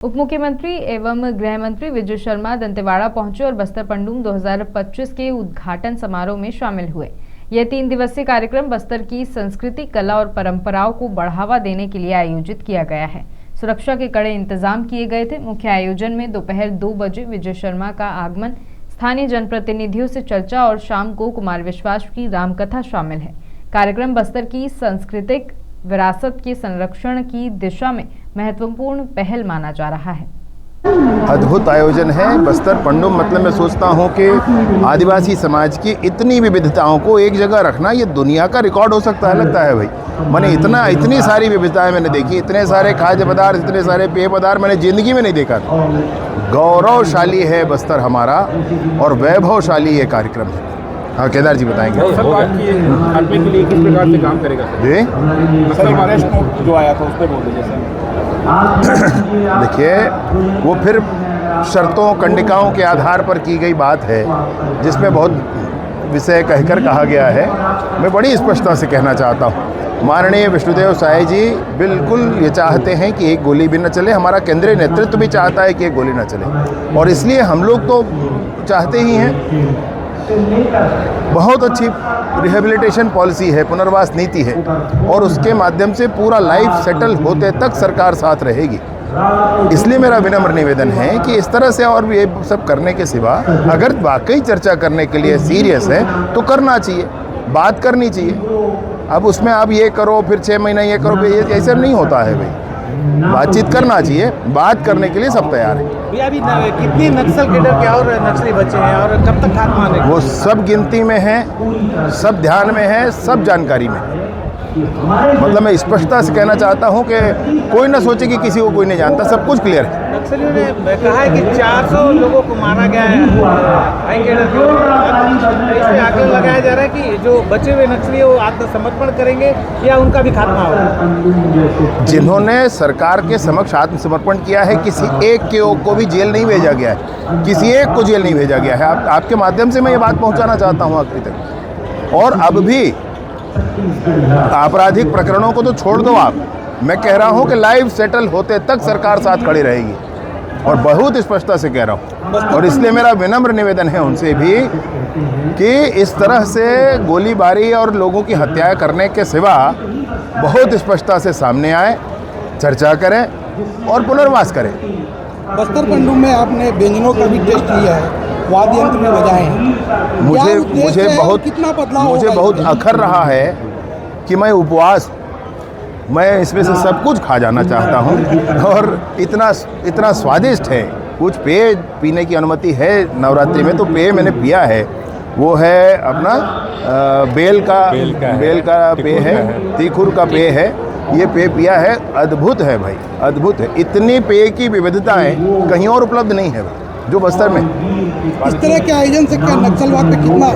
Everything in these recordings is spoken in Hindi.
उप मुख्यमंत्री एवं गृह मंत्री विजय शर्मा दंतेवाड़ा पहुंचे और बस्तर पंडुम 2025 के उद्घाटन समारोह में शामिल हुए। यह 3 दिवसीय कार्यक्रम बस्तर की संस्कृति, कला और परंपराओं को बढ़ावा देने के लिए आयोजित किया गया है। सुरक्षा के कड़े इंतजाम किए गए थे। मुख्य आयोजन में दोपहर 2 बजे विजय शर्मा का आगमन, स्थानीय जनप्रतिनिधियों से चर्चा और शाम को कुमार विश्वास की रामकथा शामिल है। कार्यक्रम बस्तर की सांस्कृतिक विरासत के संरक्षण की दिशा में महत्वपूर्ण पहल माना जा रहा है। अद्भुत आयोजन है। बस्तर पंडुम मतलब मैं सोचता हूँ कि आदिवासी समाज की इतनी विविधताओं को एक जगह रखना ये दुनिया का रिकॉर्ड हो सकता है, लगता है भाई। मैंने इतनी सारी विविधताएं मैंने देखी, इतने सारे खाद्य पदार्थ, इतने सारे पेय पदार्थ मैंने ज़िंदगी में नहीं देखा था। गौरवशाली है बस्तर हमारा और वैभवशाली ये कार्यक्रम है। हाँ, केदार जी बताएंगे। सर, बात की खात्मे के लिए किस प्रकार से काम करेगा जी? सर, जो आया था उस पर बोल दीजिए सर। देखिए, वो फिर शर्तों कंडिकाओं के आधार पर की गई बात है, जिसमें बहुत विषय कहकर कहा गया है। मैं बड़ी स्पष्टता से कहना चाहता हूँ, माननीय विष्णुदेव साय जी बिल्कुल ये चाहते हैं कि एक गोली भी न चले। हमारा केंद्रीय नेतृत्व भी चाहता है कि एक गोली न चले, और इसलिए हम लोग तो चाहते ही हैं। बहुत अच्छी रिहेबिलिटेशन पॉलिसी है, पुनर्वास नीति है, और उसके माध्यम से पूरा लाइफ सेटल होते तक सरकार साथ रहेगी। इसलिए मेरा विनम्र निवेदन है कि इस तरह से और भी ये सब करने के सिवा अगर वाकई चर्चा करने के लिए सीरियस है तो करना चाहिए, बात करनी चाहिए। अब उसमें आप ये करो फिर 6 महीना ये करो, ये ऐसे नहीं होता है भाई। बातचीत करना चाहिए, बात करने के लिए सब तैयार है। अभी कितनी नक्सल के डर के और नक्सली बचे हैं और कब तक खात्मा आने? वो सब गिनती में है, सब ध्यान में है, सब जानकारी में। मतलब मैं स्पष्टता से कहना चाहता हूँ कि कोई ना सोचे कि किसी को कोई नहीं जानता, सब कुछ क्लियर है। नक्सलियों ने कहा है कि 400 लोगों को मारा गया है। इसमें आकलन लगाया जा रहा है कि जो बचे हुए नक्सली वो आत्मसमर्पण करेंगे या उनका भी खात्मा होगा। जिन्होंने सरकार के समक्ष आत्मसमर्पण किया है, किसी एक को भी जेल नहीं भेजा गया है, किसी एक को जेल नहीं भेजा गया है। आपके माध्यम से मैं ये बात पहुँचाना चाहता हूँ आखिरी तक। और अब भी आपराधिक प्रकरणों को तो छोड़ दो आप, मैं कह रहा हूं कि लाइफ सेटल होते तक सरकार साथ खड़ी रहेगी, और बहुत स्पष्टता से कह रहा हूं। और इसलिए मेरा विनम्र निवेदन है उनसे भी कि इस तरह से गोलीबारी और लोगों की हत्याएं करने के सिवा बहुत स्पष्टता से सामने आए, चर्चा करें और पुनर्वास करें। बस्तर पंडुम में आपने व्यंजनों का भी टेस्ट लिया है, वाद्य यंत्र में बजाए हैं। मुझे बहुत अखर रहा है कि मैं उपवास, मैं इसमें से सब कुछ खा जाना चाहता हूँ, और इतना स्वादिष्ट है। कुछ पेय पीने की अनुमति है नवरात्रि में, तो पेय मैंने पिया है। वो है अपना बेल का पेय है, तीखुर का पेय है। ये पेय पिया है, अद्भुत है भाई, अद्भुत है। इतनी पेय की विविधताएं कहीं और उपलब्ध नहीं है जो बस्तर में। इस तरह के आयोजन से क्या नक्सलवाद पे कितना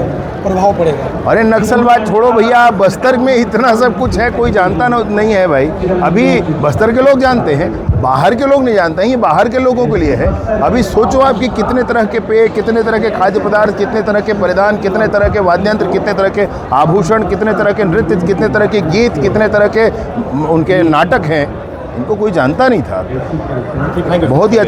प्रभाव पड़ेगा? अरे नक्सलवाद छोड़ो भैया, बस्तर में इतना सब कुछ है, कोई जानता नहीं है भाई। अभी बस्तर के लोग जानते हैं, बाहर के लोग नहीं जानते हैं। ये बाहर के लोगों के लिए है। अभी सोचो आप कि कितने तरह के पेय, कितने तरह के खाद्य पदार्थ, कितने तरह के परिधान, कितने तरह के वाद्यंत्र, कितने तरह के आभूषण, कितने तरह के नृत्य, कितने तरह के गीत, कितने तरह के उनके नाटक हैं। इनको कोई जानता नहीं था। बहुत ही